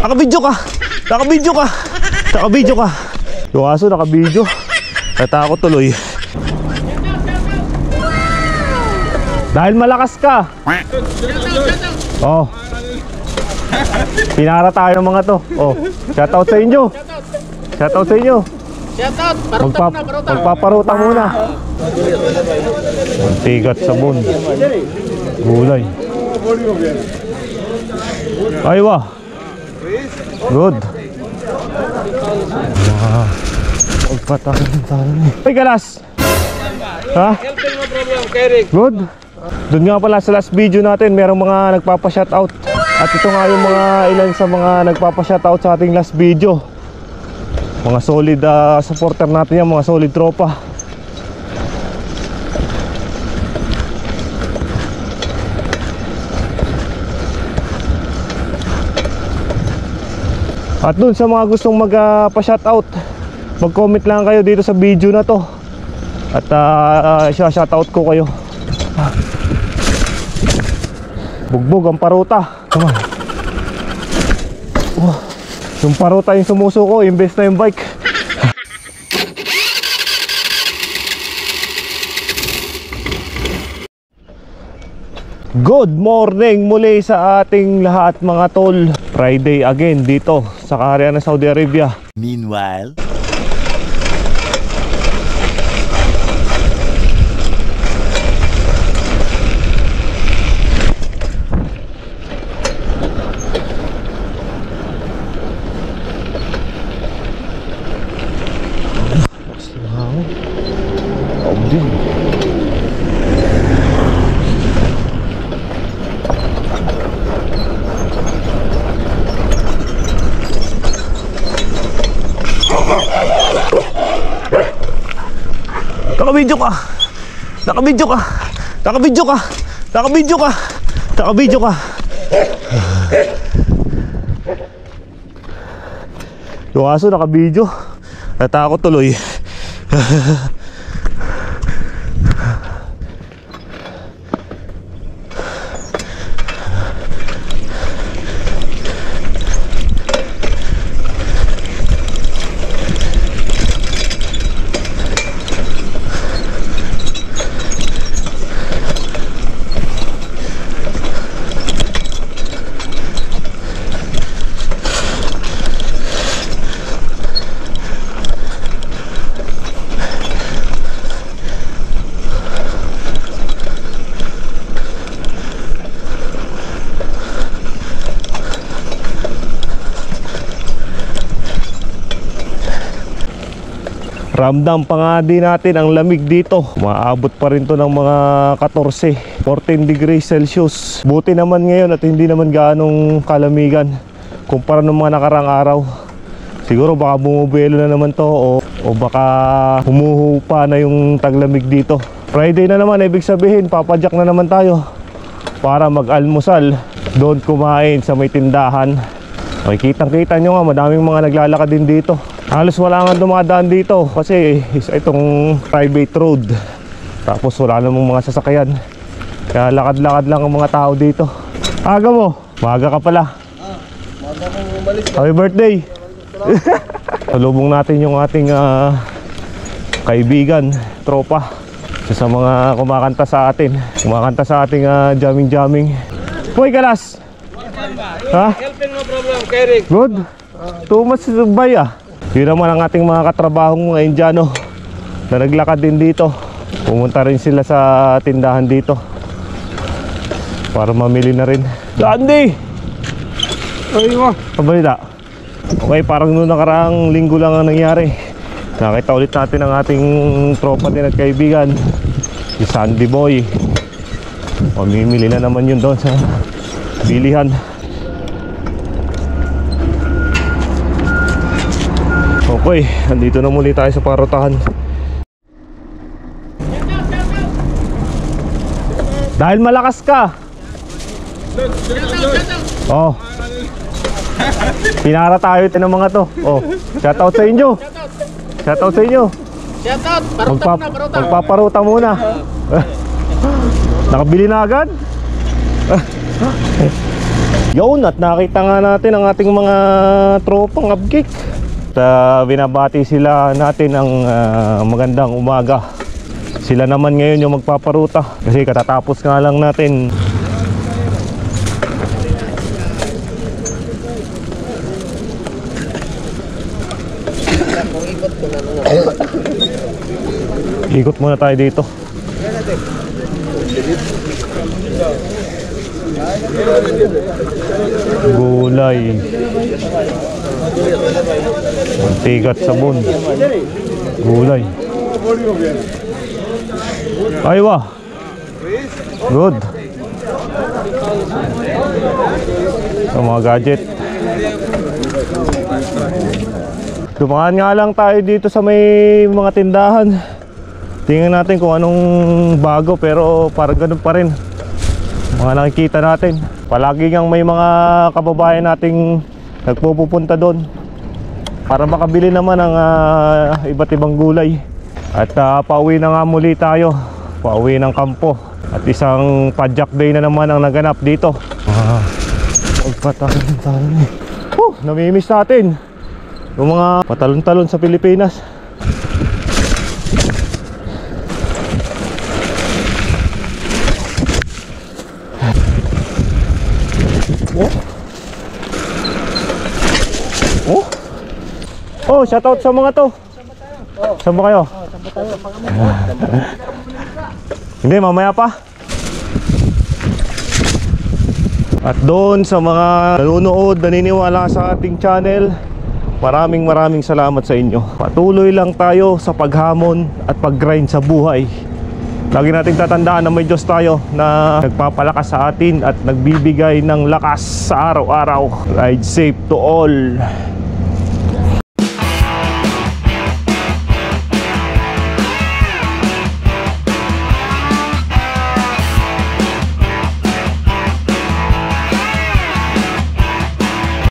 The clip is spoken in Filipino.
Nakabidyo ka. Nakabidyo ka. Nakabidyo ka. Yung aso nakabidyo. Natakot tuloy. Dahil malakas ka. Oh. Pinara tayo ng mga to. Oh. Shoutout sa inyo. Shoutout sa inyo. Shoutout. Magpaparuta muna. Tigat sabon. Gulay. Aywa. Good. Wow. Pagpatakan ng talo niya. Ay, galas. Ha? Good. Doon nga pala sa last video natin, merong mga nagpapa-shoutout. At ito nga yung mga ilan sa mga nagpapa-shoutout sa ating last video. Mga solid supporter natin yan, mga solid tropa. At dun sa mga gustong magpa-shoutout, mag-comment lang kayo dito sa video na to. At shoutout ko kayo. Bugbog ang paruta. Come on. Oh, yung paruta yung sumusuko, imbes na yung bike. Good morning muli sa ating lahat mga tol. Friday again dito sa kaharian ng Saudi Arabia. Meanwhile, Nakabidyo ka. Nakabidyo ka. Nakabidyo ka. Nakabidyo ka. Nakabidyo ka. Yung aso nakabidyo. Natakot tuloy. Ramdam pa nga din natin ang lamig dito. Maabot pa rin to ng mga 14 degrees Celsius. Buti naman ngayon at hindi naman gaanong kalamigan kumpara ng mga nakarang araw. Siguro baka bumubelo na naman to o baka humuhupa na yung taglamig dito. Friday na naman, ibig sabihin papadyak na naman tayo para mag-almusal. Doon kumain sa may tindahan. Kitang-kita nyo nga, madaming mga naglalakad din dito. Halos wala nga dumadaan dito kasi itong private road. Tapos wala namang mga sasakyan. Kaya lakad-lakad lang ang mga tao dito. Aga mo? Maaga ka pala. Maaga kong umalis. Happy birthday. Salubong natin yung ating kaibigan, tropa. Isa sa mga kumakanta sa atin. Kumakanta sa ating jamming-jamming. Hoy, Kalas! Ha? Helping no problem, Kerry. Good. Too much to buy Yun naman ang ating mga katrabahong mga Indiano na naglakad din dito. Pumunta rin sila sa tindahan dito para mamili na rin. Andy! Ay mo. Kabalita. Okay, parang noong nakaraang linggo lang ang nangyari. Nakita ulit natin ang ating tropa din at kaibigan, si Sandy Boy. Mamimili na naman yun doon sa bilihan. Okay, andito na muli tayo sa parutahan. Dahil malakas ka. Oh. Pinara tayo ng mga to. Oh, shoutout sa inyo. Shoutout sa inyo. Shoutout, paruta. Magpaparuta muna. Nakabili na agad? Yun, at nakita nga natin ang ating mga tropang abgik. Binabati sila natin ang magandang umaga. Sila naman ngayon yung magpaparuta kasi katatapos nga lang natin. Ikot muna tayo dito. Gulay, mantika at sabon. Gulay. Aywa. Good. Sa mga gadget. Dumaan nga lang tayo dito sa may mga tindahan. Tingnan natin kung anong bago, pero parang ganun pa rin mga nakikita natin. Palagi ngang may mga kababayan nating nagpupunta doon para makabili naman ng iba't ibang gulay. At pauwi na nga muli tayo, pauwi ng kampo. At isang padjak day na naman ang naganap dito. Magpatalon-talon eh. Namimiss natin yung mga patalon-talon sa Pilipinas. Oh, shoutout sa mga to. Saan ba kayo? Hindi, mamaya pa. At doon sa mga nanonood, naniniwala sa ating channel, maraming salamat sa inyo. Patuloy lang tayo sa paghamon at pag-grind sa buhay. Lagi nating tatandaan na may Diyos tayo na nagpapalakas sa atin at nagbibigay ng lakas sa araw-araw. Ride safe to all.